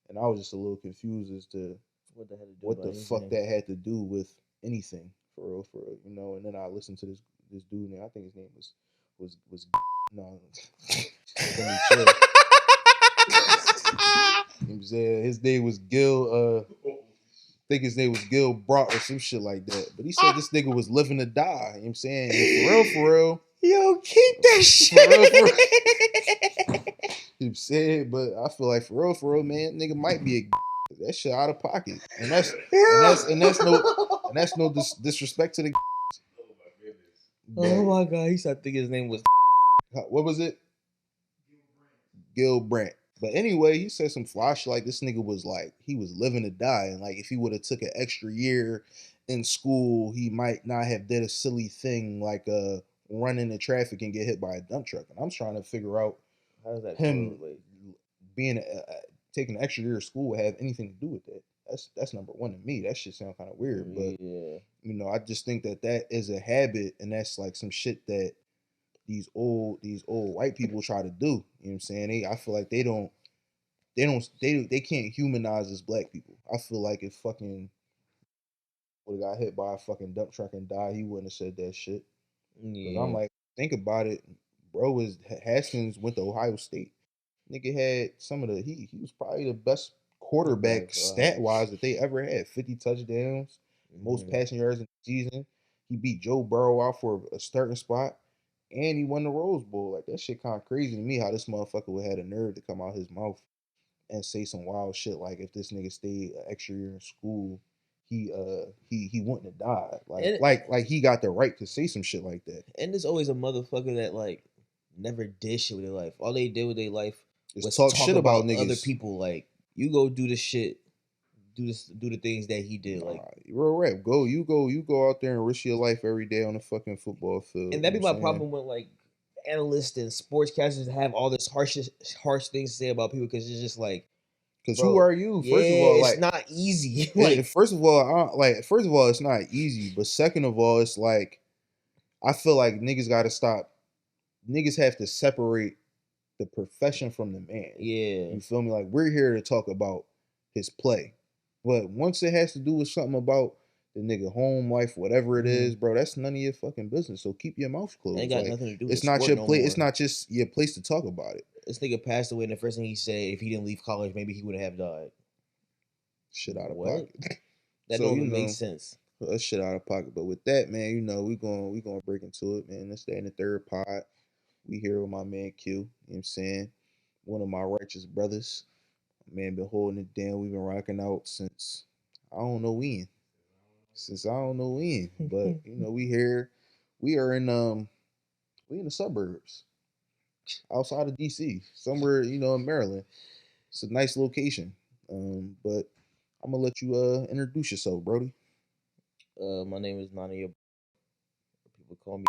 and I was just a little confused as to What the hell to do what about the fuck anything? that had to do with anything, for real, you know. And then I listened to this dude name. I think his name was no. Let me chill. You know what I'm saying? His name was Gil. I think his name was Gil Brock or some shit like that. But he said this nigga was living to die. You know what I'm saying? And for real. Yo, keep that For real, for real. shit. You said, but I feel like for real, man, nigga might be a that shit out of pocket, and that's no disrespect to the. Oh But my god, he said I think his name was. what was it? Gil Brandt. But anyway, he said some fly shit like this nigga was like he was living to die, and like if he would have took an extra year in school, he might not have did a silly thing like run into traffic and get hit by a dump truck. And I'm trying to figure out How does that him correlate? being taking an extra year of school would have anything to do with that. That's number one to me. That shit sound kind of weird, but Yeah. you know, I just think that that is a habit, and that's like some shit that these old white people try to do. You know what I'm saying? I feel like they can't humanize us black people. I feel like if fucking would have got hit by a fucking dump truck and died, he wouldn't have said that shit. Cause I'm Yeah. like, think about it, bro. Was Haskins went to Ohio State? Nigga had some of the he was probably the best quarterback stat wise that they ever had. 50 touchdowns, most passing yards in the season. He beat Joe Burrow out for a starting spot, and he won the Rose Bowl. Like that shit kind of crazy to me. How this motherfucker would have the nerve to come out his mouth and say some wild shit like if this nigga stayed an extra year in school, he wouldn't have died. And Like he got the right to say some shit like that. and there's always a motherfucker that like never did shit with their life. All they did with their life Just was talk talk shit about about other niggas. people. Like you go do the shit, do the things that he did. Like, Nah, real rap. You go out there and risk your life every day on a fucking football field. and You that'd know be what my I'm saying? problem with like analysts and sportscasters have all this harsh things to say about people because it's just like, Cause who bro, are you? yeah, First of all, it's like, not easy. Like, first of all, it's not easy. But second of all, it's like I feel like niggas got to stop. Niggas have to separate the profession from the man. yeah, You feel me? Like we're here to talk about his play, but once it has to do with something about the nigga home life, whatever it is, bro, that's none of your fucking business. So keep your mouth ain't closed. got Like nothing to do with the it's not sport your no play. It's more. not just your place to talk about it. This nigga passed away, and the first thing he said, if he didn't leave college, maybe he wouldn't have died. Shit out of What? pocket. That So don't you even make know sense. that shit out of pocket. But with that, man, you know we gonna break into it, man. Let's stay in the third pod. We here with my man Q. You know what I'm saying? One of my righteous brothers. Man, been holding it down. We've been rocking out since I don't know when. Since I don't know when. But you know, we here. We are in we in the suburbs. Outside of DC. Somewhere, you know, in Maryland. It's a nice location. But I'm gonna let you introduce yourself, Brody. My name is Nani. People call me.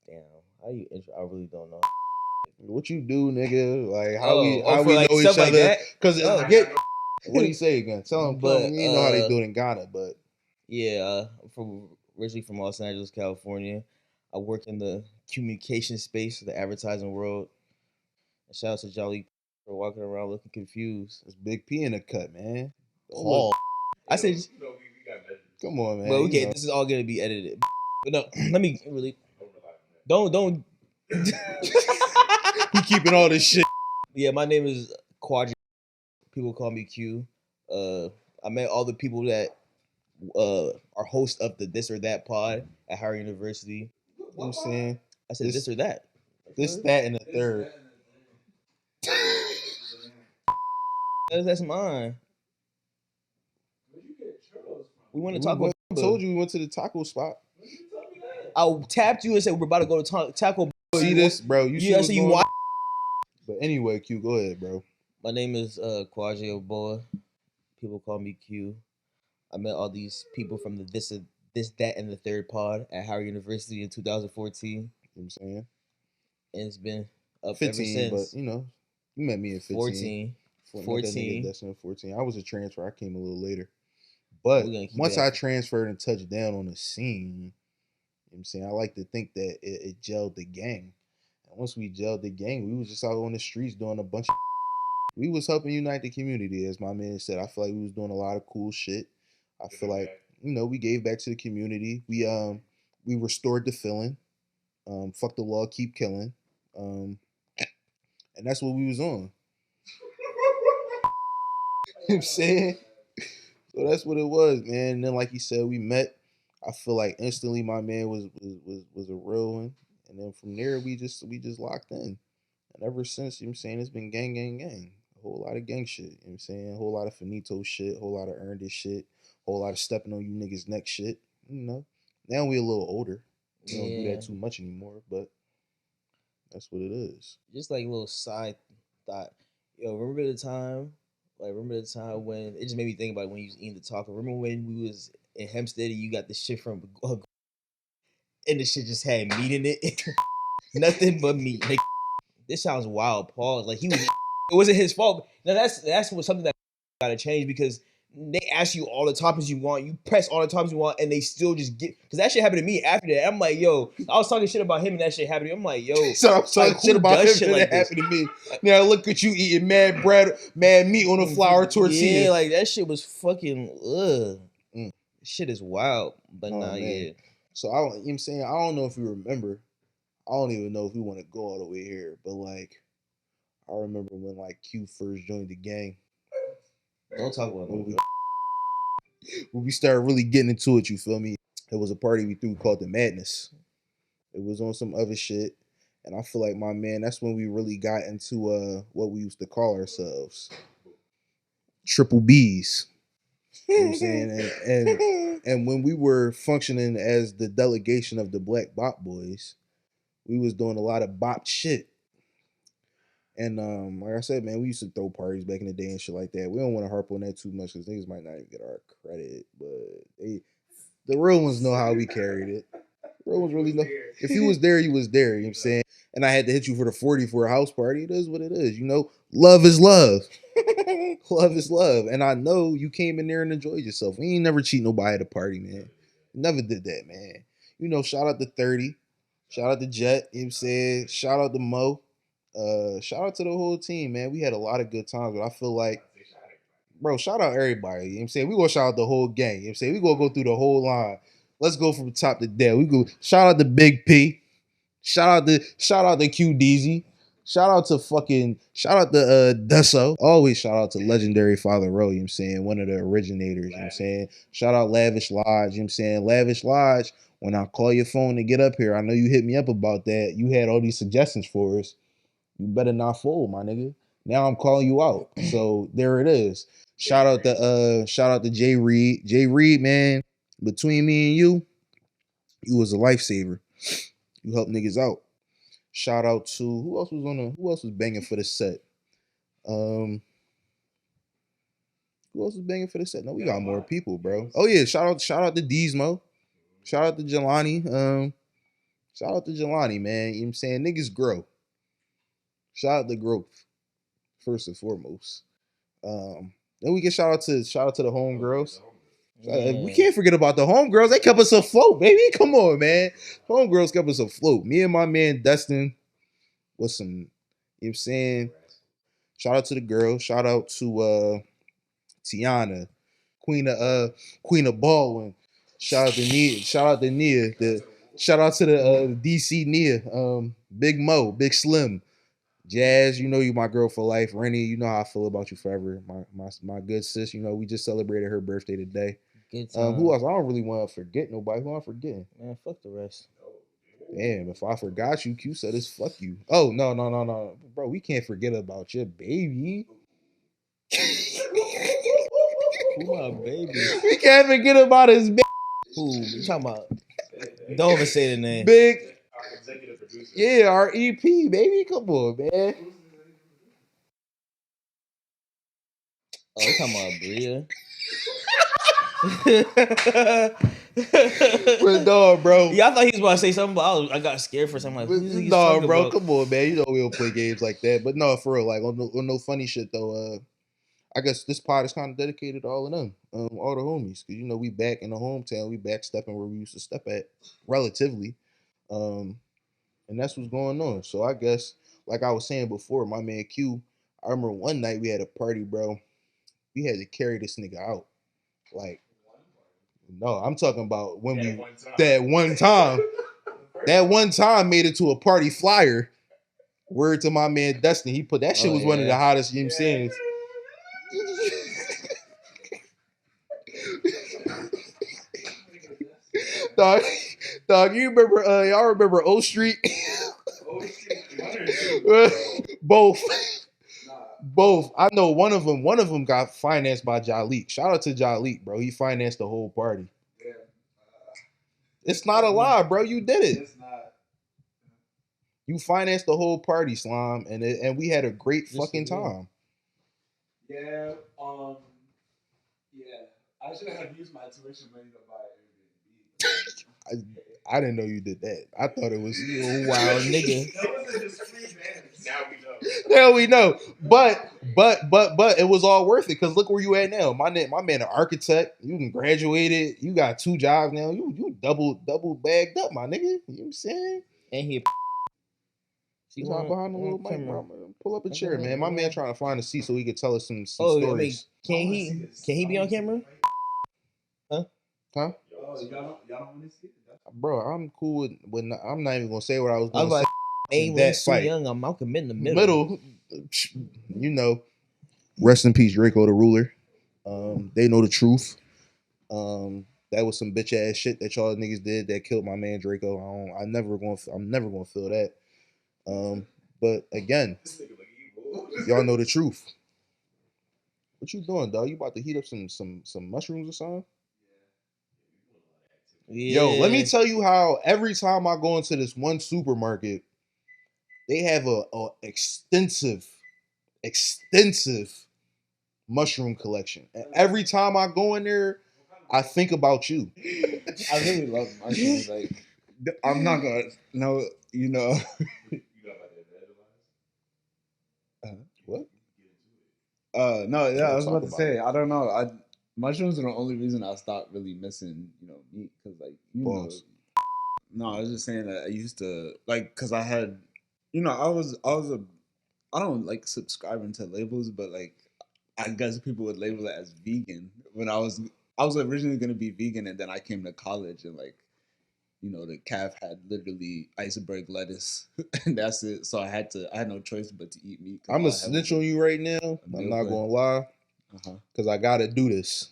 Damn, how you intro? I really don't know. What you do, nigga? Like Oh, how for we like know stuff each like other? that. Cause Oh, get what do you say again? Tell but them. You know how they do it in Ghana, but yeah, I'm from originally from Los Angeles, California. I work in the communication space, the advertising world. And shout out to Jolly for walking around looking confused. it's Big P in the cut, man. Don't Paul, look. I said, Come on, man. well, You okay, know. this is all gonna be edited. But no, let me really don't. He keeping all this shit. Yeah, my name is Quadri. People call me Q. I met all the people that are hosts of the This or That pod at Howard University. You know what I'm saying? I said this or that. That, and the third. That's mine. We want to talk about. I told you we went to the taco spot. I tapped you and said we're about to go to Taco. See this, bro? You see Yeah, what's so you going on? watch. But anyway, Q, go ahead, bro. My name is Kwaji Oboa. People call me Q. I met all these people from the this, that, and the third pod at Howard University in 2014. You know what I'm saying? And it's been up 15, ever but since. you know, you met me at 15. 14. Met that nigga Dustin at 14. I was a transfer. I came a little later. We're But gonna keep once it I at transferred and touched down on the scene, you know what I'm saying, I like to think that it gelled the gang. And once we gelled the gang, we was just out on the streets doing a bunch of We was helping unite the community, as my man said. I feel like we was doing a lot of cool shit. I feel like we gave back to the community. We restored the feeling. Fuck the law, keep killing. Um, and that's what we was on. You know what I'm saying? So that's what it was, man. And then, like you said, we met. I feel like instantly my man was a real one. And then from there we just locked in. And ever since, you know what I'm saying, it's been gang, gang, gang. A whole lot of gang shit. You know what I'm saying? A whole lot of finito shit, a whole lot of earned it shit, a whole lot of stepping on you niggas' neck shit. You know. Now we a little older. We don't do Yeah. that too much anymore, but that's what it is. Just like a little side thought. Yo, remember the time? Like remember the time when it just made me think about when you was eating the taco. Remember when we was in Hempstead and you got the shit from and the shit just had meat in it? Nothing but meat. Like, this sounds wild. Pause. Like he was. It wasn't his fault. Now that's what something that gotta change because they ask you all the toppings you want. You press all the toppings you want, and they still just get. Because that shit happened to me after that. I'm like, yo, I was talking shit about him, and that shit happened to me. I'm like, yo, So I'm talking like, shit who about does him shit and like it this? happened to me. Now look at you eating mad bread, mad meat on a flour tortilla. Yeah, like that shit was fucking ugh. Mm. Shit is wild, but Oh nah, man. yeah. So I, you know what I'm saying, I don't know if you remember. I don't even know if we want to go all the way here, but like I remember when like Q first joined the gang. Don't talk about When no. we started really getting into it, you feel me? It was a party we threw called the Madness. It was on some other shit. And I feel like my man, that's when we really got into what we used to call ourselves. Triple B's. You know what I'm saying? And when we were functioning as the delegation of the Black Bop Boys, we was doing a lot of bop shit. And like I said, man, we used to throw parties back in the day and shit like that. We don't want to harp on that too much because niggas might not even get our credit, but the real ones know how we carried it. The real ones really know. If you was there, you was there. You know what I'm saying? And I had to hit you for the 40 for a house party. It is what it is. You know, love is love. Love is love. And I know you came in there and enjoyed yourself. We ain't never cheat nobody at a party, man. Never did that, man. You know, shout out to 30. Shout out to Jet. You know what I'm saying? Shout out to Mo. Shout out to the whole team, man. We had a lot of good times, but I feel like, bro, shout out everybody. You know what I'm saying? We gonna shout out the whole gang. You know what I'm saying? We gonna go through the whole line. Let's go from top to down. We go shout out to Big P. Shout out to QDZ. Shout out to Deso. Always shout out to legendary Father Row, you know what I'm saying? One of the originators, you know what I'm saying? Shout out Lavish Lodge, you know what I'm saying? Lavish Lodge, when I call your phone to get up here, I know you hit me up about that. You had all these suggestions for us. You better not fold, my nigga. Now I'm calling you out. So there it is. Shout out to Jay Reed. Jay Reed, man, between me and you was a lifesaver. You helped niggas out. Shout out to who else was banging for the set? Um who else was banging for the set? No, we got more people, bro. Oh yeah, shout out to Deesmo. Shout out to Jelani. Shout out to Jelani, man. You know what I'm saying? Niggas grow. Shout out to growth, first and foremost. Then we can shout out to the homegirls. We Yeah. can't forget about the homegirls. They kept us afloat, baby. Come on, man. Homegirls kept us afloat. Me and my man Dustin was some, you know what I'm saying? Shout out to the girls. Shout out to Tiana, Queen of Baldwin. Shout out to Nia. Shout out to Nia. Shout out to the DC Nia. Big Mo, Big Slim. Jazz, you know you my girl for life. Rennie, you know how I feel about you forever. My good sis, you know, we just celebrated her birthday today. Good time. Who else? I don't really want to forget nobody. Who am I forgetting? Man, fuck the rest. Damn, if I forgot you, Q said it's fuck you. Oh, no, no, no, no. Bro, we can't forget about your baby. Who my baby? We can't forget about his baby. Who? You talking about? Don't even say the name. Big. Yeah, our EP, baby. Come on, man. Oh, you talking about Bria? But no, bro. Yeah, I thought he was about to say something, but I got scared for something. Like, who's he No, talking bro. about? Come on, man. You know we don't play games like that. But no, for real, like on no funny shit though. I guess this pod is kind of dedicated to all of them, all the homies, because you know we back in the hometown, we back stepping where we used to step at, relatively, and that's what's going on. So I guess, like I was saying before, my man Q, I remember one night we had a party, bro. We had to carry this nigga out. Like, no, I'm talking about when that one time. That one time made it to a party flyer. Word to my man Dustin. He put that shit was one of the hottest, you know what I'm saying? dog, you remember y'all remember O Street? Both. Both. I know one of them got financed by Jalik. Shout out to Jalik, bro. He financed the whole party. It's not a lie, bro. You did it. It's not. You financed the whole party, Slime, and we had a great fucking time. Yeah, yeah. I should have used my tuition money to buy Airbnb. I didn't know you did that. I thought it was you a wild nigga. That wasn't just free bands. Now we know. Now we know. But it was all worth it because look where you at now. My man, an architect. You can graduated. You got 2 jobs now. You double bagged up, my nigga. You know what I'm saying? And he. He's not behind the little mic, bro. Pull up a chair, man. My man trying to find a seat so he could tell us some stories. I mean, can he be on camera? Huh? Y'all don't want to see it? Bro, I'm cool with I'm not even gonna say what I was gonna say. Ain't so young. I'm Malcolm in the middle. You know. Rest in peace, Draco the ruler. They know the truth. That was some bitch ass shit that y'all niggas did that killed my man Draco. I'm never gonna feel that. But again, y'all know the truth. What you doing, dog? You about to heat up some mushrooms or something? Yeah. Yo, let me tell you how every time I go into this one supermarket, they have a extensive mushroom collection. And every time I go in there, I think about you. I really love mushrooms. Like, I'm not gonna know, you know. What? No, yeah, I was about to say, I don't know. Mushrooms are the only reason I stopped really missing, meat, because like No, I was just saying that I used to because I had, I don't like subscribing to labels, but like I guess people would label it as vegan when I was originally gonna be vegan, and then I came to college and like, the calf had literally iceberg lettuce, and that's it. So I had no choice but to eat meat. I'm gonna snitch on you right now. I'm not gonna lie, because I gotta do this.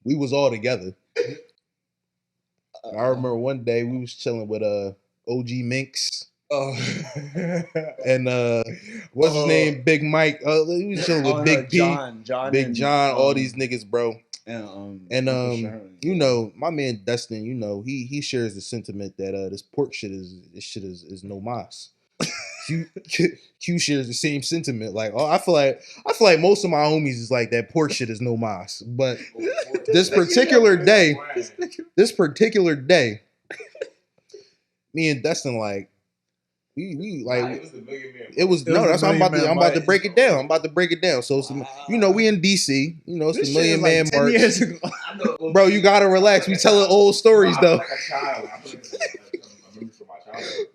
We was all together. I remember one day we was chilling with OG Minx. And what's his name? Big Mike. He was chilling with Big P, Big John, all these niggas, bro. And my man Dustin, he shares the sentiment that this pork shit is no mas. Q shares the same sentiment. Like, I feel like most of my homies is like that pork shit is no mas. But this particular day, me and Dustin like we like it was that's why I'm about to break it down. I'm about to break it down. So we in DC, it's the Million Man March. Bro, you gotta relax. We telling old stories though.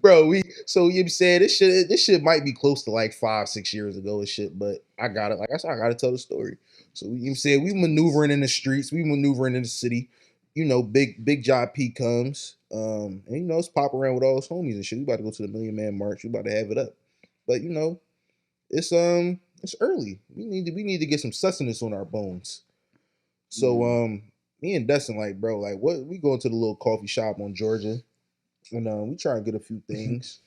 Bro, so you said this shit might be close to like 5-6 years ago and shit, but I got it. Like I said, I gotta tell the story. So you said we maneuvering in the streets, we maneuvering in the city. Big Job P comes, and it's pop around with all his homies and shit. We about to go to the Million Man March. We about to have it up, but it's early. We need to get some sustenance on our bones. So me and Dustin like, bro, like what? We going to the little coffee shop on Georgia, and we try and get a few things,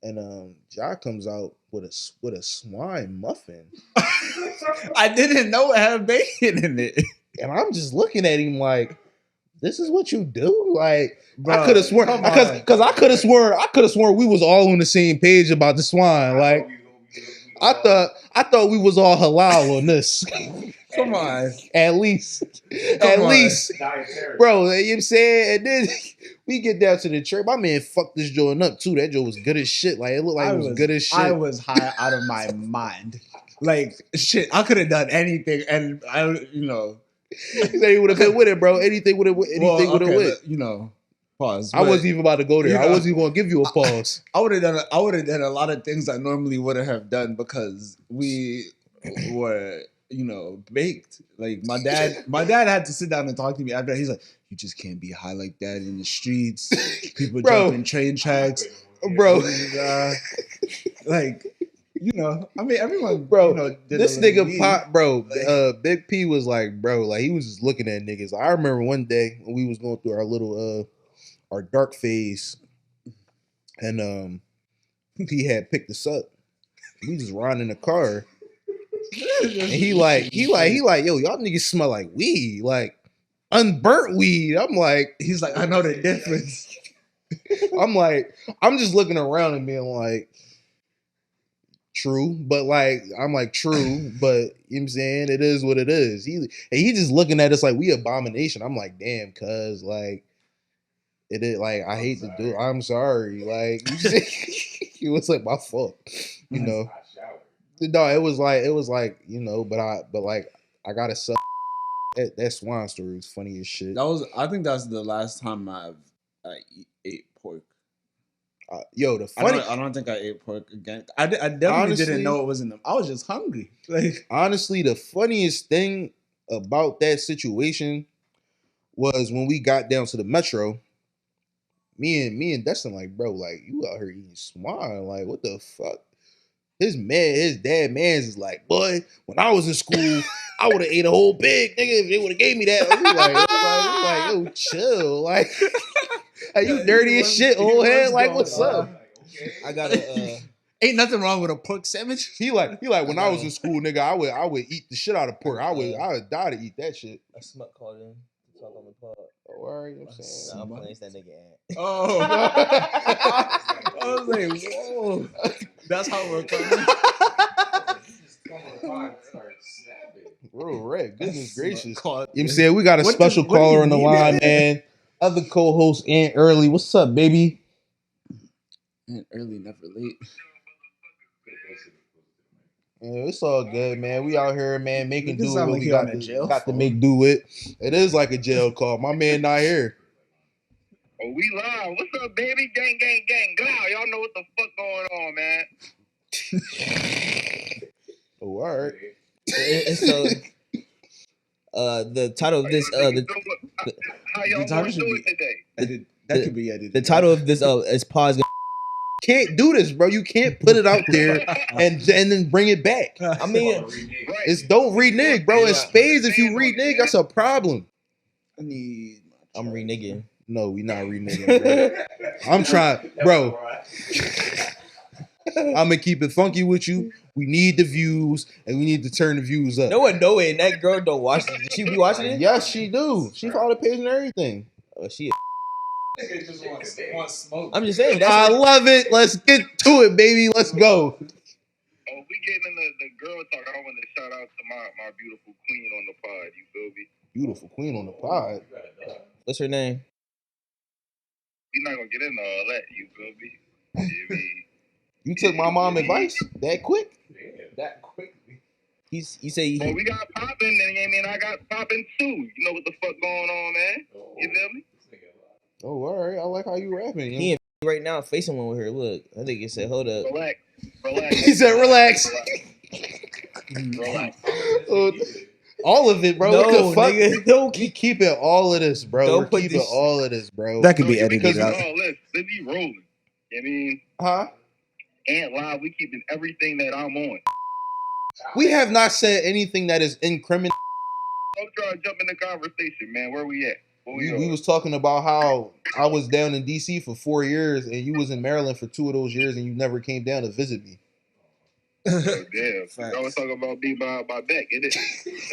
and Ja comes out with a swine muffin. I didn't know it had bacon in it, and I'm just looking at him like, this is what you do? Like, bro, I could have sworn because I could have sworn we was all on the same page about the swine. Like, I thought we was all halal on this. Come on, at least, bro. You know what I'm saying? And then we get down to the church. My man fucked this joint up too. That joint was good as shit. Like, it looked like it was good as shit. I was high out of my mind. Like, shit, I could have done anything, and I. He would have been with it, bro. Anything would have went. Pause. I wasn't even about to go there. You I know, wasn't even going to give you a pause. I would have done a lot of things I normally wouldn't have done because we were, baked. Like my dad had to sit down and talk to me after. He's like, "You just can't be high like that in the streets. People Bro. jumping train tracks, Bro. Like, I mean, everyone, Bro, did this a little nigga weed. Pop, bro. Like- Big P was like, bro, like he was just looking at niggas. I remember one day when we was going through our little our dark phase, and P had picked us up. We just riding in the car, and he like, yo, y'all niggas smell like weed, like unburnt weed. I'm like, he's like, I know the difference. I'm like, I'm just looking around and being like, true, but like, I'm like, true, but you know what I'm saying? It is what it is. He just looking at us like we abomination. I'm like, damn, cuz like, it is like, I hate to do it. I'm sorry. Like, it was like my fault, No, it was like, but like, I gotta suck. That swine story was funny as shit. I think that's the last time I ate pork. Yo, the funny. I don't think I ate pork again. I definitely Honestly, didn't know it was in them. I was just hungry. Like, honestly, the funniest thing about that situation was when we got down to the metro. Me and Destin, like, bro, like, you out here eating swine. Like, what the fuck? His dad man's is like, boy, when I was in school, I would have ate a whole pig, nigga, if they would have gave me that. We like, yo, chill. Like, are you dirty as shit, old head? Like, what's up? I gotta. Ain't nothing wrong with a pork sandwich. He like when I was in school, nigga, I would eat the shit out of pork. I would die to eat that shit. A smut called in to talk on the pod. Oh, all right, I'm saying. Nah, I'm playing that nigga ant. Oh, I was like, whoa, that's how we're coming. Bro, Red, goodness gracious. You know Caught. what I'm saying? We got a What special do you caller on the mean? line, man. Other co-host, Ant Early. What's up, baby? Ant Early, never late. Yeah, it's all good, man. We out here, man, making Niggas do with sound what like we he got, on a jail got to phone. make do with. It is like a jail call. My man not here. Oh, we live. What's up, baby? Gang, gang, gang. Glow. Y'all know what the fuck going on, man. Oh, all right. So, the title of this, How y'all title want to should do be- it today? That could be edited. the title of this is pause. Can't do this, bro. You can't put it out there and then bring it back. I mean, Right. It's don't renege, bro. In Yeah. spades, if you renege, that's a problem. I need. I'm reneging. No, we not reneging, bro. I'm trying, bro. I'm gonna keep it funky with you. We need the views, and we need to turn the views up. No one know it. And that girl don't watch it. She be watching it? Yes, she do. She follow the page and everything. Oh, she. Nigga just wants smoke. I'm just saying. I That's love it. Let's get to it, baby. Let's go. Oh, we getting in the girl talk. I want to shout out to my beautiful queen on the pod. You feel me? Beautiful queen on the pod. what's her name? We're not gonna get into all that. You feel me? You feel me? You took my mom advice that quick? That quickly. You say Well, we got popping, and I got popping too. You know what the fuck going on, man? You feel me? Oh, all right. I like how you rapping. he in right now facing one with her. Look, I think it said, "Hold up." Relax. Relax. He said, "Relax." Relax. All of it, bro. No, What the fuck? nigga, don't We keeping all of this, bro. Don't We're put keeping this- all of this, bro. That could be we edited keeping out. all this. Let's be rolling. You know what I mean? Huh? And live, we keeping everything that I'm on. We have not said anything that is incriminating. Don't try to jump in the conversation, man. Where we at? Where we We was talking about how I was down in DC for 4 years and you was in Maryland for 2 of those years and you never came down to visit me. Oh, damn. Facts. I was talking about me by back, isn't it?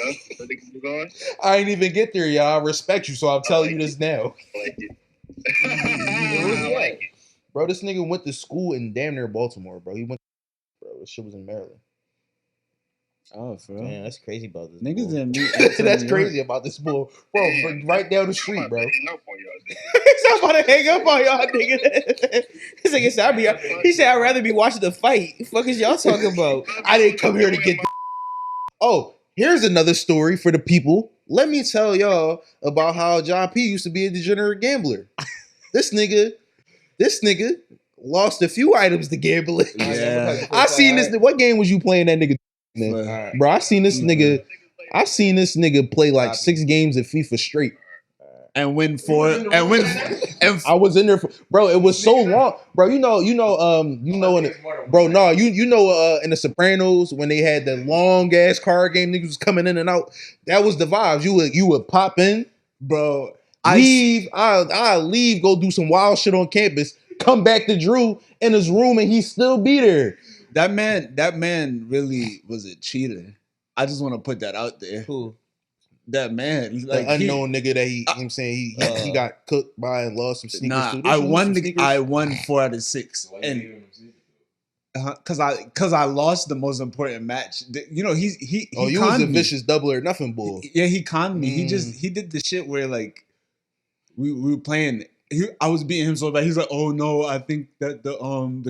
Huh? What the keep going? I ain't even get there, y'all. I respect you, so I'm telling you this now. I like it. I like it. Bro, this nigga went to school in damn near Baltimore, bro. This shit was in Maryland. Oh, for real? Man, that's crazy about this. Niggas bull. didn't meet. That's crazy about this bull. Bro, right down the I'm street, about bro. to hang up on y'all. He's about to hang up on y'all, nigga. This nigga said, he said, I'd rather be watching the fight. The fuck is y'all talking about? I didn't come here to get. Oh, here's another story for the people. Let me tell y'all about how John P used to be a degenerate gambler. This nigga lost a few items to gambling. Yeah. I seen this. What game was you playing that nigga? But- Bro, I seen this nigga. I seen this nigga play like 6 games of FIFA straight. and win 4 and win and I was in there for, bro. It was so long, bro. You know, in the, bro. No, you know, in the Sopranos when they had the long ass card game, niggas was coming in and out. That was the vibes. You would pop in, bro. I leave, go do some wild shit on campus, come back to Drew in his room, and he still be there. That man really was a cheater. I just want to put that out there. Who? That man, like The unknown nigga that he got cooked by and lost some sneakers. Nah, too. I won 4 out of 6, and because I lost the most important match. You know, he you was a vicious double or nothing bull. Yeah, he conned me. He did the shit where like we were playing. I was beating him so bad. He's like, "Oh no, I think that the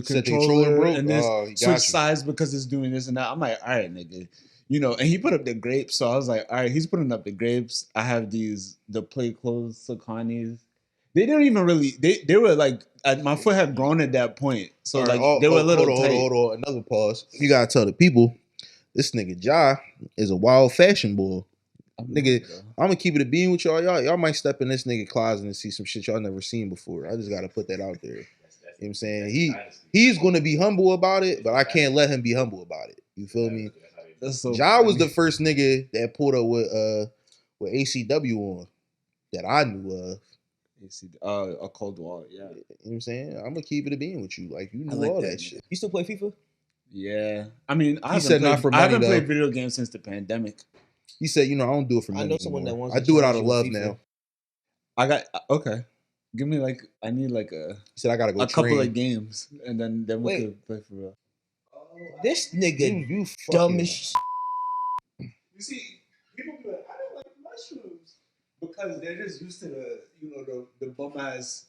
controller broke and this switch you. sides because it's doing this and that." I'm like, "All right, nigga." You know, and he put up the grapes, so I was like, all right, he's putting up the grapes. I have the play clothes Sakanis. They didn't even really, they were like, my foot had grown at that point. So they were a little tight. Hold on, another pause. You gotta tell the people, this nigga Ja is a wild fashion boy. Nigga, I'm gonna keep it a bean with y'all. Y'all might step in this nigga closet and see some shit y'all never seen before. I just gotta put that out there. You know what I'm saying? He's gonna be humble about it, but I can't let him be humble about it. You feel me? So Ja was the first nigga that pulled up with ACW on that I knew of. A cold wall, yeah. You know what I'm saying? I'm gonna keep it a bean with you. Like you know like all that, that shit. You still play FIFA? Yeah. I mean, I said not for money, haven't though. played video games since the pandemic. He said, I don't do it for money. I know someone anymore. that wants I to do it out challenge of you love with FIFA. now. I got okay. Give me I need a He said I gotta go a train. couple of games and then we Wait. could play for real. This nigga You dumb fucking- as shit. You see, people be like, I don't like mushrooms because they're just used to the bum ass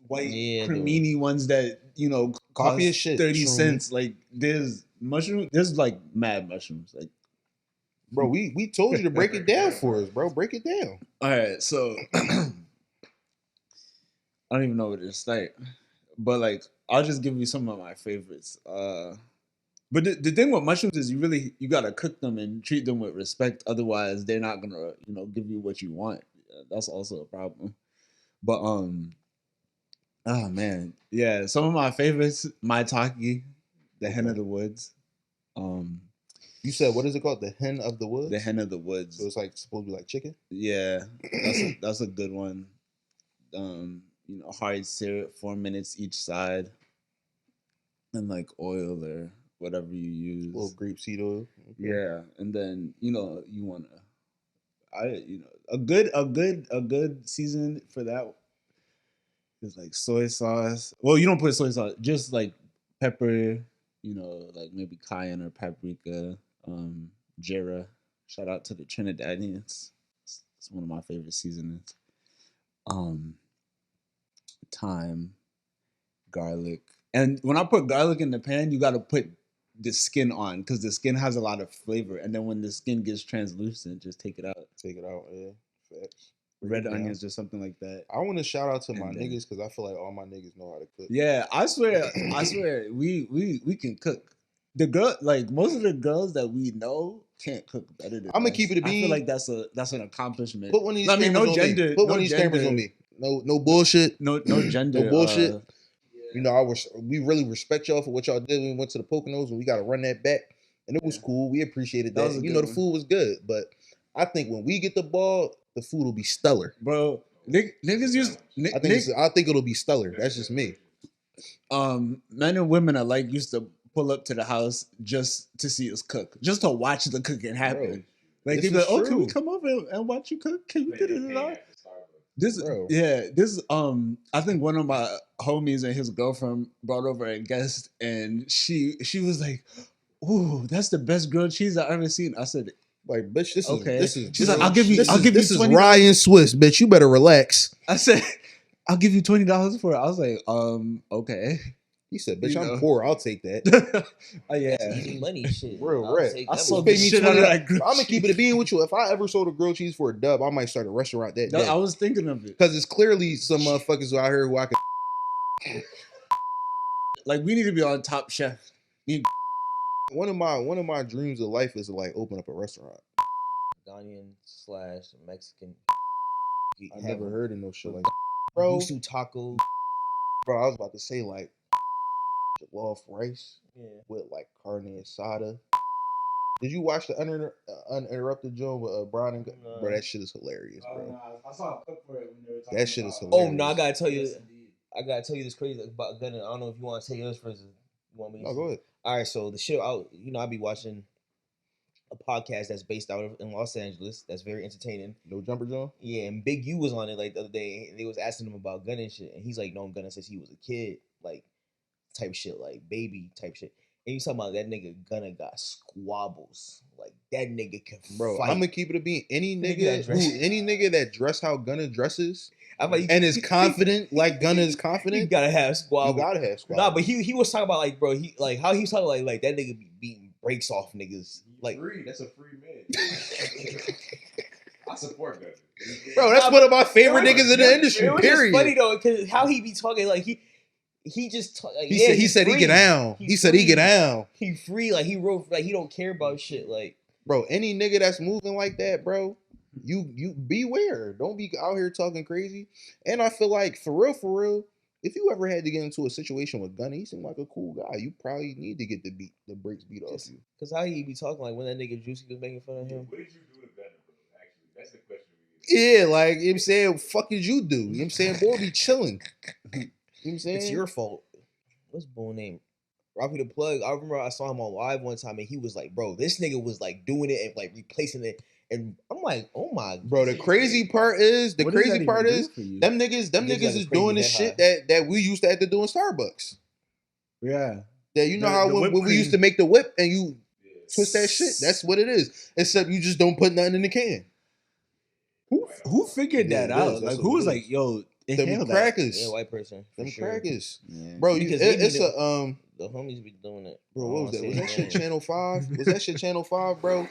white Yeah, cremini ones that cost Copy of shit, 30 Shroom. cents. Like there's like mad mushrooms. Like, Bro, we told you to break it down for us, bro. Break it down. all right, so I don't even know where to start, but like I'll just give you some of my favorites. But the thing with mushrooms is you gotta cook them and treat them with respect. Otherwise, they're not gonna give you what you want. That's also a problem. But oh man, yeah. Some of my favorites, maitake, the hen of the woods. You said what is it called? The hen of the woods. The hen of the woods. So it's like supposed to be like chicken. Yeah, that's a good one. Hard syrup, 4 minutes each side, and like oil or whatever you use. A little grapeseed oil. Okay. Yeah, and then you wanna, a good season for that is like soy sauce. Well, you don't put soy sauce, just like pepper. Like maybe cayenne or paprika. Jera. Shout out to the Trinidadians. It's one of my favorite seasonings. Thyme, garlic, and when I put garlic in the pan, you got to put the skin on because the skin has a lot of flavor. And then when the skin gets translucent, just take it out. Take it out. Yeah. Facts. Red onions or something like that. I want to shout out to And my then- niggas because I feel like all my niggas know how to cook. Yeah, I swear, we can cook. The girl, like most of the girls that we know, can't cook better than I'ma us. keep it a I feel bean. like that's an accomplishment. Put one of these I mean, cameras no on gender. me. Put no one of these gender, cameras on me. No bullshit. No gender. No bullshit. We really respect y'all for what y'all did when we went to the Poconos and we got to run that back. And it was cool. We appreciated That that. was a The good one. food was good. But I think when we get the ball, the food will be stellar. Bro. Niggas use. I think it'll be stellar. That's just me. Men and women alike used to pull up to the house just to see us cook, just to watch the cooking happen. Bro, Like this they'd be like, is "Oh, can we true. come over and watch you cook? Can we get it in our?" This, Bro. this. I think one of my homies and his girlfriend brought over a guest, and she was like, "Ooh, that's the best grilled cheese I've ever seen." I said, Like, bitch, this Okay. is She's like, I'll give you this is $20. Ryan Swiss, bitch. You better relax. I said, "I'll give you $20 for it." I was like, okay. He said, "Bitch, You I'm know. poor. I'll take that." Oh yeah. That's easy money shit. Real I'll rap. take I that sold money. the shit out of that grilled I'm gonna keep it a cheese. bean with you. If I ever sold a grilled cheese for a dub, I might start a restaurant that No, day. I was thinking of it. Because it's clearly some motherfuckers out here who I can. Like we need to be on Top Chef. One of my dreams of life is to like open up a restaurant. Ghanaian/Mexican. I never heard of no shit like Bro, bro. Yusu taco. Bro, I was about to say like jollof rice Yeah. with like carne asada. Did you watch the uninterrupted joint with Brian and No. bro? That shit is hilarious, bro. No, I saw a clip for it when they were talking That shit is about- hilarious. Oh no, I gotta tell you. Yes, indeed. I gotta tell you this crazy about gunning. I don't know if you want to take yours first. You want me? To No, go ahead. All right, so the shit out. I be watching a podcast that's based out in Los Angeles. That's very entertaining. No jumper, John. Yeah, and Big U was on it like the other day. And they was asking him about gunning shit, and he's like, "No, I'm gunning since he was a kid, like type shit, like baby type shit." And you talking about that nigga Gunna got squabbles. Like that nigga can Bro, fight. I'm gonna keep it a bean. Any Nigga nigga that dress- any nigga that dress how Gunna dresses I'm like, and is confident like Gunna is You confident, gotta have you squabbles. gotta have squad. Nah, but he was talking about like, bro, he like how he was talking like that nigga be beating breaks off niggas. Like, Free. That's a free man. I support that. Bro, that's one of my favorite It was- niggas in the industry. it was just Period. funny though, cause how he be talking like he just like, He yeah, said he he's said he free. get down. He's He said he free. get down. He free, like he wrote like he don't care about shit. Like Bro, any nigga that's moving like that, bro, you beware. Don't be out here talking crazy. And I feel like for real, if you ever had to get into a situation with Gunna, he seemed like a cool guy. You probably need to get the brakes beat off you. cause how he be talking like when that nigga Juicy was making fun of him. What did you do to Gunna, bro? Actually, that's the question. Yeah, like, you know what I'm saying, fuck did you do? You know what I'm saying? Boy, be chilling. You know what I'm saying? It's your fault. What's boy name? Rocky the Plug. I remember I saw him on live one time and he was like, bro, this nigga was like doing it and like replacing it. And I'm like, oh my Bro, the crazy part is, What does that even do for you? them niggas Gives you, like, is a doing the crazy shit head that we used to have to do in Starbucks. Yeah. That you know The- how the when whipped we used to cream. make the whip and you twist that shit, that's what it is. Except you just don't put nothing in the can. Who figured Yeah, that it out? is. Like That's who what was it like, yo, Them inhale that. crackers. yeah, white person. For Them sure. crackers. Yeah. Bro, Because it's they a The homies be doing it. bro, I what don't was that? wanna Was say that his shit name. Channel 5? Was that shit Channel 5, bro?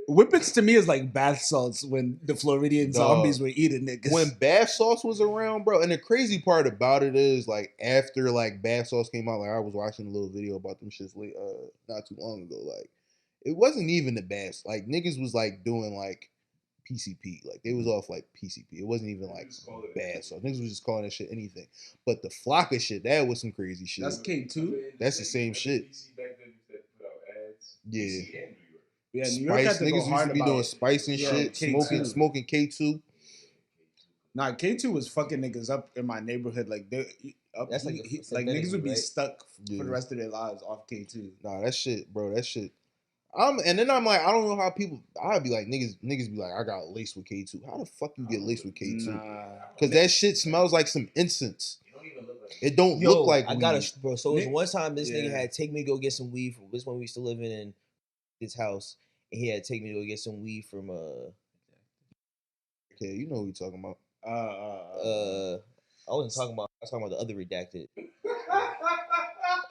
Whippets to me is like bath salts when the Floridian Dog. zombies were eating niggas. When bath sauce was around, bro, and the crazy part about it is, like, after like bath sauce came out, like I was watching a little video about them shits not too long ago. Like, it wasn't even the best. Like, niggas was like doing like PCP, like they was off like PCP. It wasn't even like bath sauce. Niggas was just calling that shit anything. But the Flocka shit, that was some crazy shit. That's K2. That's the same shit. Yeah. Yeah, New York had Spice, to go niggas used hard to be about doing it. spice and Yeah, shit, K2. smoking K2. Nah, K2 was fucking niggas up in my neighborhood. Like they up, That's like a like synthetic niggas would be weed, right? stuck Yeah. for the rest of their lives off K2. Nah, that shit, bro, that shit. And then I'm like, I don't know how people. I'd be like, niggas be like, I got laced with K2. How the fuck you get laced with K2? Nah. Because that shit smells like some incense. It don't Yo, look like I weed. got a bro. So it was Nick- one time this nigga Yeah. had to take me to go get some weed from this one we used to live in his house, and he had to take me to go get some weed from Okay, you know what we talking about. I wasn't talking about. I was talking about the other redacted.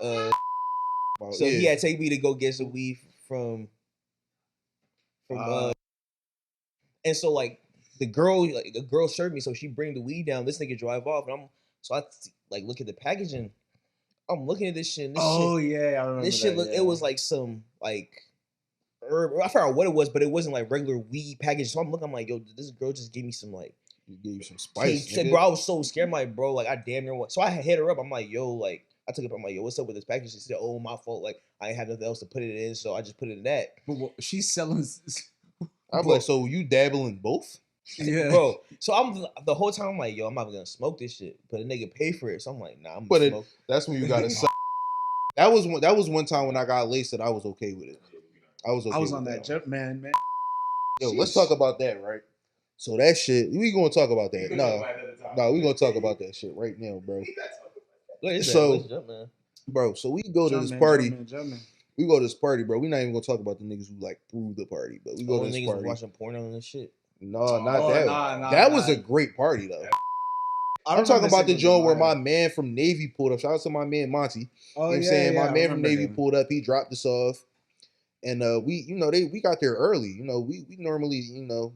About- So yeah. he had to take me to go get some weed from and so like the girl served me, so she bring the weed down. This nigga drive off, and I like look at the packaging. I'm looking at this shit. And this Oh shit, yeah, I remember this shit that, look. yeah. It was like some like herb. I forgot what it was, but it wasn't like regular weed package. So I'm looking. I'm like, yo, did this girl just gave me some like. He gave you some spice. Said, nigga. bro, I was so scared. I'm like, bro, like I damn near what. So I hit her up. I'm like, yo, like I took it. I'm like, yo, what's up with this package? She said, oh, my fault. Like I ain't have nothing else to put it in, so I just put it in that. But what, she's selling. I'm like, so you dabble in both? Yeah, Bro, so I'm the whole time I'm like, yo, I'm not gonna smoke this shit, but a nigga pay for it. So I'm like, nah, I'm But gonna smoke. that's when you got to. That was one time when I got laced that I was okay with it. I was okay. I was with on that jump, man. Yo, let's talk about that, right? So that shit, we gonna talk about that. No, we gonna talk about that shit right now, bro. So- Bro, so we go to this party. Jumpman. We go to this party, bro. We not even gonna talk about the niggas who like threw the party, but we go All to the this niggas was party. watching porno and this shit. No, not Oh, that. nah, That nah. was a great party though. I'm talking remember about the Cinco de joint where Mayo. my man from Navy pulled up. Shout out to my man Monty. You Oh know what I'm yeah, saying? yeah, My I man from remember Navy him. pulled up. He dropped us off. And we, we got there early. We normally,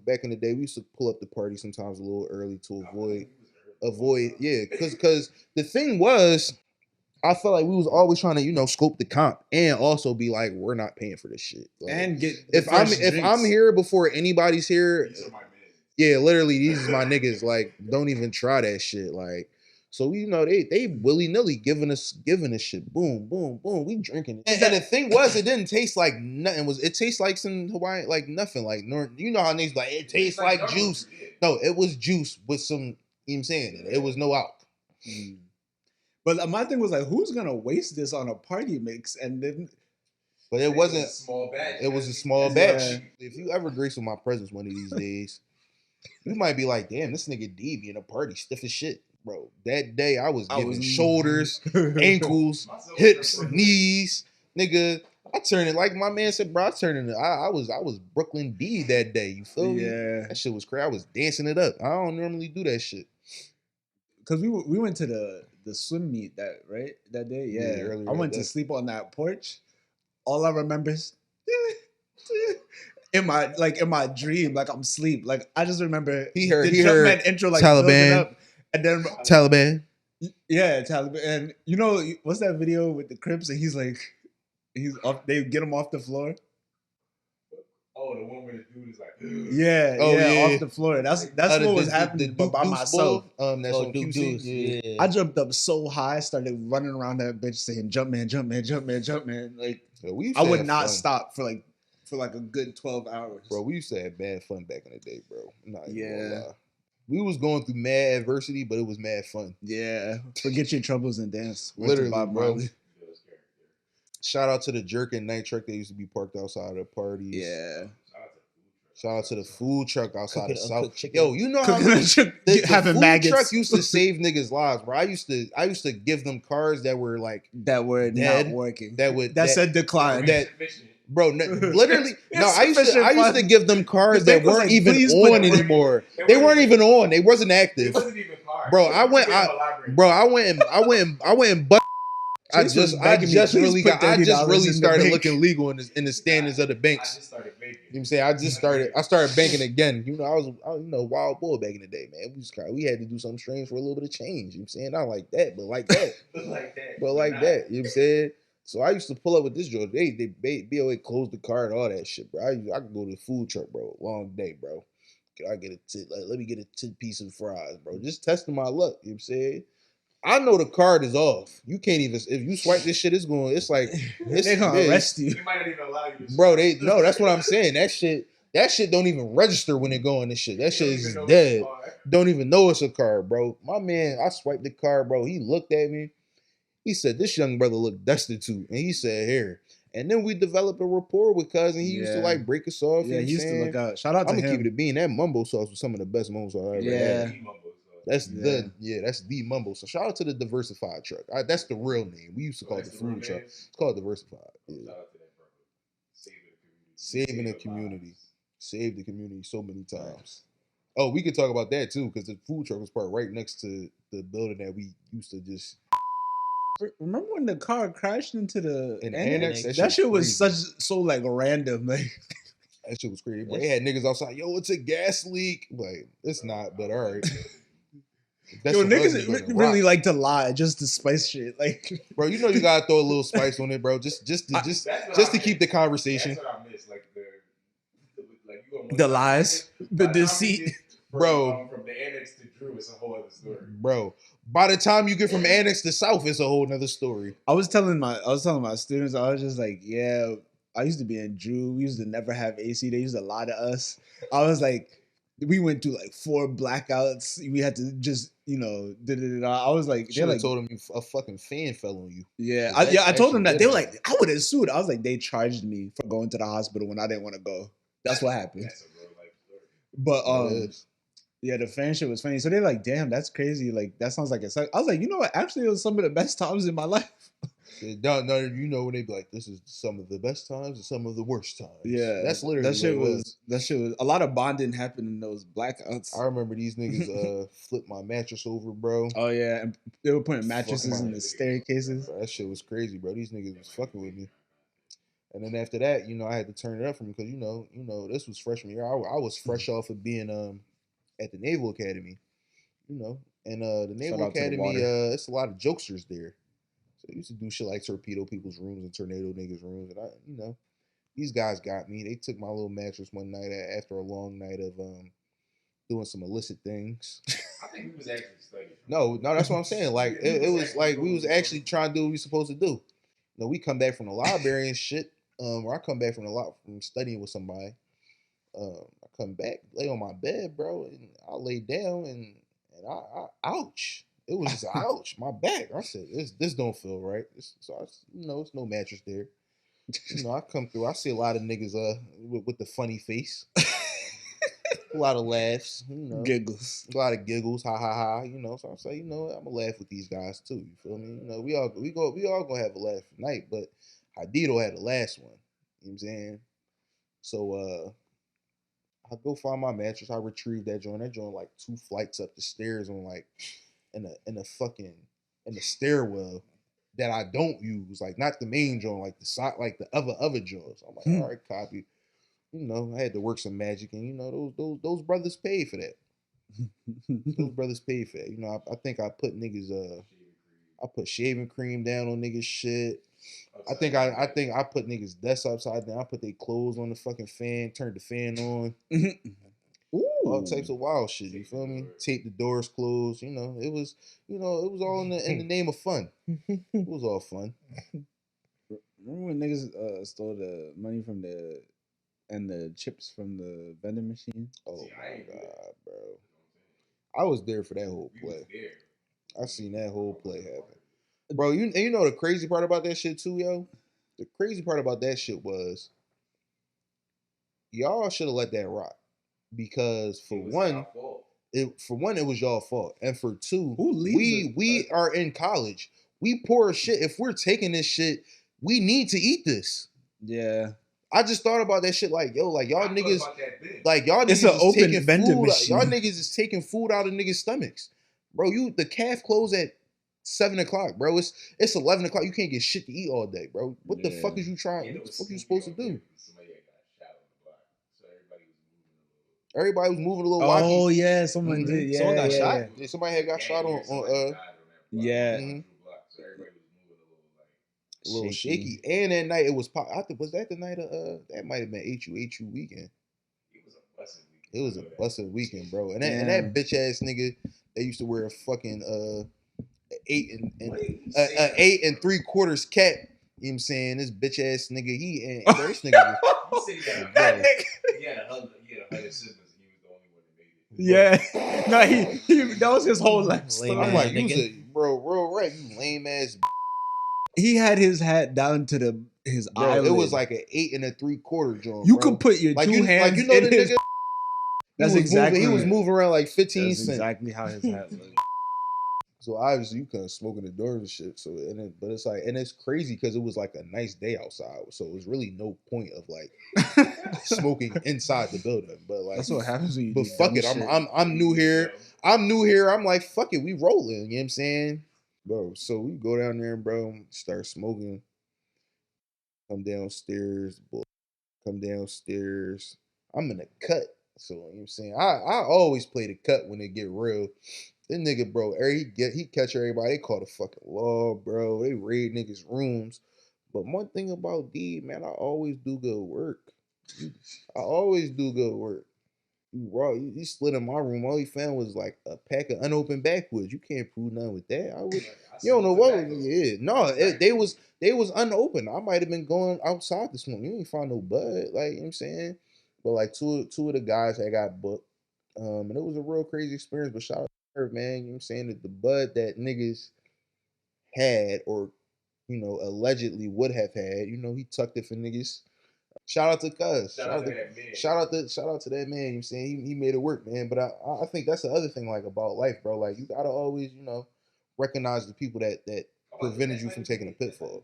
back in the day, we used to pull up the party sometimes a little early to avoid, yeah, because the thing was, I felt like we was always trying to, scope the comp and also be like, we're not paying for this shit. Like, And get the if I'm drinks. here before anybody's here, These are my mans. yeah, literally, these is my niggas. Like, don't even try that shit. Like, so they willy nilly giving us shit. Boom, boom, boom. We drinking it. And the thing was, it didn't taste like nothing. It tastes like some Hawaiian, like nothing. Like you know how niggas like it tastes like juice. No, it was juice with some. You know what I'm saying? It was no alcohol. But my thing was like, who's gonna waste this on a party mix? And then, But it wasn't. a small batch. It was a small Yeah. batch. If you ever grace with my presence one of these days, you might be like, damn, this nigga D be in a party, stiff as shit. Bro, that day I was giving shoulders, ankles, hips, knees. Nigga, I turned it like my man said, bro, I turned it. I was Brooklyn D that day. You feel me? yeah, That shit was crazy. I was dancing it up. I don't normally do that shit. because we went to the swim meet that day. Yeah, earlier I went that to day. sleep on that porch. All I remember is in my dream, like I'm asleep. Like I just remember He heard Jumpman intro like Taliban. building up, and then Taliban. yeah, Taliban. And what's that video with the Crips? And he's off. They get him off the floor. Oh, the one where the dude is like, Yeah, Oh, yeah. off the floor. That's what was happening, but by Deuce myself. Bull, that's Oh, on Duke QC. Deuce. Yeah. Yeah. I jumped up so high, started running around that bitch saying, "Jumpman, Jumpman, Jumpman, Jumpman!" Like Yeah, we used I to would have not fun. stop for like a good 12 hours. Bro, we used to have bad fun back in the day, bro. I'm not even Yeah. gonna lie. We was going through mad adversity, but it was mad fun. Yeah, forget your troubles and dance. Word to Literally, Bob bro. Marley. Shout out to the jerk and night truck that used to be parked outside of the parties. Yeah, Shout out to the food truck outside Cooking of South. uncooked chicken. Yo, you know how Cooking many, and shit, the having food maggots truck used to save niggas' lives, bro. I used to give them cars that were like that were dead, not working. that said decline. that bro, literally. No, It's I used sufficient to fun. give them cars The that thing was weren't like, even please put on it- anymore. They weren't even on. They wasn't It active. wasn't even hard. Bro, I went and but I Chase was just begging me, just "Please really put I just $30 really in the started bank." looking legal in the standards of the I banks. just started baking. You know what I'm saying? I started banking again. I was wild boy back in the day, man. We had to do something strange for a little bit of change. You know what I'm saying? Not like that, but like that. Like that. But like that. You know what I'm saying? So I used to pull up with this joint. They BOA closed the car and all that shit, bro. I could go to the food truck, bro. Long day, bro. Can I get let me get a 10 piece of fries, bro. Just testing my luck. You know what I'm saying? I know the card is off. You can't even if you swipe this shit, it's like They're gonna arrest you. They might not even allow you to bro. No, that's what I'm saying. That shit don't even register when it go on this shit. That shit is just dead. Don't even know it's a card, bro. My man, I swiped the card, bro. He looked at me. He said, "This young brother looked destitute," and he said, "Here." And then we developed a rapport with cousin. He used to Yeah. like break us off. Yeah, he used to look out. Shout out to I'm gonna him. keep it a bean. That mumbo sauce was some of the best mumbo sauce I ever Yeah. had. That's the mumbo. So shout out to the diversified truck. That's the real name. We used to call it the food truck. It's called diversified. Yeah. Saving the community. Saved the community so many times. Oh, we could talk about that too, because the food truck was parked right next to the building that we used to just. Remember when the car crashed into the annex? That shit was crazy. so like random. Like That shit was crazy. But they had niggas outside. Yo, it's a gas leak. Like it's not, but all right. yo, niggas really like to lie just to spice shit. Like, bro, you gotta throw a little spice on it, bro. Just to keep the conversation. That's what I miss. Like you the lies, the deceit, bro. From the annex to Drew, it's a whole other story, bro. By the time you get from annex to south, it's a whole nother story. I was telling my students, I was just like, yeah, I used to be in Drew. We used to never have AC. They used to lie to us. I was like, we went through like 4 blackouts. We had to just, I was like, Should have told them a fucking fan fell on you. Yeah, I told them that. They were like, I would have sued. I was like, they charged me for going to the hospital when I didn't want to go. That's what happened. That's a real life story. But yeah, the fan shit was funny. So they're like, damn, that's crazy. Like, that sounds like it sucks. I was like, you know what? Actually, it was some of the best times in my life. No, you know when they be like, "This is some of the best times and some of the worst times." Yeah, that's literally that shit what it was. That shit was a lot of bonding happened in those blackouts. I remember these niggas flipped my mattress over, bro. Oh yeah, and they were putting Fuck mattresses my- in the staircases. Bro, that shit was crazy, bro. These niggas was fucking with me. And then after that, you know, I had to turn it up for me because you know, this was freshman year. I was fresh off of being at the Naval Academy, you know, and the Naval Shout out to the Academy, water. it's a lot of jokesters there. So I used to do shit like torpedo people's rooms and tornado niggas' rooms, and you know, these guys got me. They took my little mattress one night after a long night of doing some illicit things. I think we was actually studying. No, that's what I'm saying. Like it was like we was actually trying to do what we supposed to do. You know, we come back from the library and shit. Or I come back from studying with somebody. I come back, lay on my bed, bro, and I lay down and I ouch. It was just ouch, my back. I said, this don't feel right. So you know, it's no mattress there. You know, I come through. I see a lot of niggas with the funny face. A lot of laughs, you know. Giggles. A lot of giggles, ha ha ha, you know. So I say, you know, I'm gonna laugh with these guys too. You feel me? You know, we all gonna have a laugh tonight, but Hadito had the last one. You know what I'm saying? So I go find my mattress. I retrieve that joint. That joint like 2 flights up the stairs on like in the stairwell that I don't use, like not the main joint, like the side, like the other joints. I'm like, all right, copy. You know, I had to work some magic, and you know, those brothers paid for that. Those brothers paid for that. You know, I think I put niggas I put shaving cream down on niggas shit. I think I put niggas desks upside down. I put their clothes on the fucking fan, turned the fan on. All types of wild shit. You feel me? Tape the doors closed. You know, it was all in the name of fun. It was all fun. Remember when niggas stole the money from the chips from the vending machine? Oh my god, bro! I was there for that whole play. I seen that whole play happen, bro. You know the crazy part about that shit too, yo. The crazy part about that shit was y'all should have let that rock because for one, it was y'all fault, and for two, we are in college. We poor as shit. If we're taking this shit, we need to eat this. Yeah. I just thought about that shit like, yo, like y'all niggas, like y'all niggas It's an is open taking vending food. machine. Y'all niggas is taking food out of niggas' stomachs, bro. The calf closed at 7:00, bro. It's 11:00. You can't get shit to eat all day, bro. What the fuck is you trying? What the fuck you supposed to do? Everybody was moving a little wacky. Oh yeah, someone did. Yeah, Someone got shot? Yeah, somebody had got shot on Yeah. mhm. A little shaky. And that night it was pop. I think was that the night of that might have been HU weekend. It was a busted weekend, bro. And that bitch ass nigga that used to wear a fucking 8 and 3/4 cap. You know what I'm saying? This bitch ass nigga, bro, this nigga was, That nigga. He had a hundred siblings. He was the only one that made it. Yeah. No, he that was his whole life story. I'm like, you nigga. was bro, real right, you lame ass. He had his hat down to his Bro, eyelid. it was like an 8 and 3/4 joint. You bro. could put your like two hands you know in the his. nigga. That's exactly. He was moving around like 15 That's cents. exactly how his hat looked. So obviously you couldn't smoke in the doors and shit. So but it's like, and it's crazy because it was like a nice day outside. So it was really no point of like smoking inside the building. But like That's what happens when you. But do fuck dumb it, shit. I'm new here. I'm new here. I'm like, fuck it, we rolling. You know what I'm saying, bro? So we go down there, bro. Start smoking. Come downstairs, boy. Come downstairs. I'm in the cut. So you know what I'm saying, I always play the cut when it get real. This nigga, bro, he catch everybody. They call the fucking law, bro. They raid niggas' rooms. But one thing about D, man, I always do good work. I always do good work. You slid in my room. All he found was like a pack of unopened backwoods. You can't prove nothing with that. You don't know what. Yeah, no, they was unopened. I might have been going outside this morning. You ain't find no bud. Like, you know what I'm saying? But like two of the guys had got booked. And it was a real crazy experience. But shout out to her, man. You know what I'm saying? That the bud that niggas had or, allegedly would have had, he tucked it for niggas. Shout out to Cuz. Shout out to that man. You know what I'm saying? He made it work, man. But I think that's the other thing, like, about life, bro. Like, you gotta always, recognize the people that prevented you from taking a pitfall.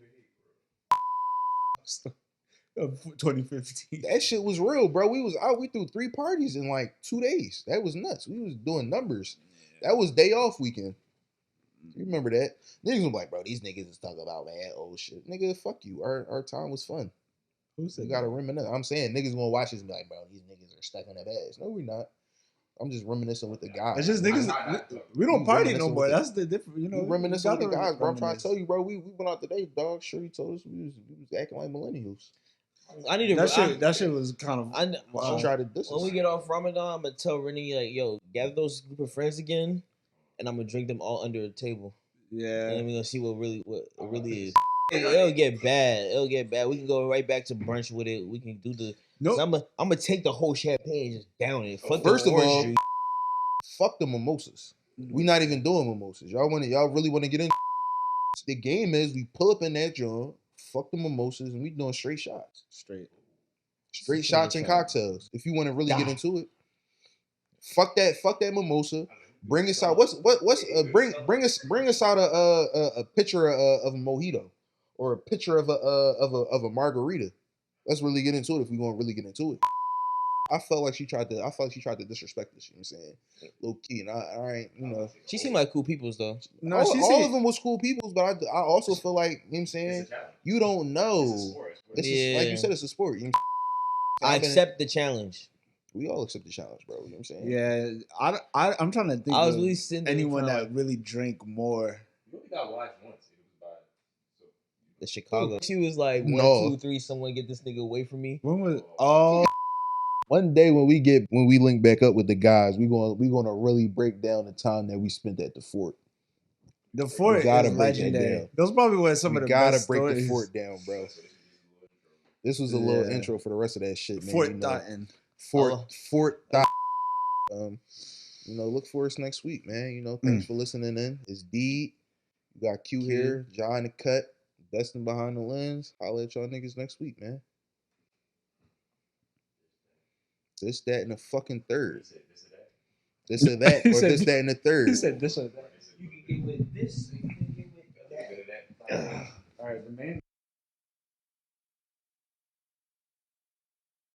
of 2015. That shit was real, bro. We was out. We threw 3 parties in like 2 days. That was nuts. We was doing numbers. That was day off weekend. You remember that? Niggas was like, bro, these niggas is talking about, man, old shit. Nigga, fuck you. Our time was fun. Who said We gotta that? reminisce. I'm saying niggas gonna watch this and be like, bro, these niggas are stuck in that ass. No, we not. I'm just reminiscing with the guys. It's just bro. niggas. We don't We party reminiscing no with more. the- That's the difference. You know, We reminiscing with the gotta guys, bro. I'm trying reminisce. to tell you, bro. We went out today, dog. Shorty told us we was acting like millennials. I need to. That shit was kind of. She tried to diss When us. we get off Ramadan, I'm gonna tell Rennie like, yo, gather those group of friends again, and I'm gonna drink them all under a table, Yeah. and we're gonna see what it really is. It'll get bad. It'll get bad. We can go right back to brunch with it. We can do the. Nope. I'm gonna take the whole champagne and just down it. Fuck First the of orange all, juice. fuck the mimosas. We not even doing mimosas. Y'all really want to get in? The game is we pull up in that joint, fuck the mimosas, and we doing straight shots. Straight Single shots and shot. cocktails. If you want to really get into it, fuck that mimosa. Bring us out. Bring us out a picture of a mojito or a picture of a margarita. Let's really get into it if we're gonna really get into it. I felt like she tried to disrespect us. You know what I'm saying? Low key, and I ain't, you know. She seemed like cool peoples though. No, all of them was cool peoples, but I also feel like, you know what I'm saying, you don't know. It's Yeah. like you said, it's a sport. You know what I I'm saying? accept the challenge. We all accept the challenge, bro. You know what I'm saying? Yeah, I'm trying to think. I was of really sitting there anyone trying to, that really drank more. You only got watched once. It was by. the Chicago. She was like, one, No. 2, 3, someone get this nigga away from me. When was? Oh, One day when we link back up with the guys, we gonna really break down the time that we spent at the fort. the fort gotta is break that legendary. down. Those probably were some We of the gotta best break stories. the fort down, bro. This was a little Yeah. intro for the rest of that shit, man. Fort you know. Dotton. Fort Dot. Look for us next week, man. You know, thanks for listening in. It's D. You got Q here, John in the cut, Dustin behind the lens. Holla at y'all niggas next week, man. This, that, and the fucking third. This or that, He or said- this, that, and the third. He said this or that. You can get with this, you can get with that. All right, the main.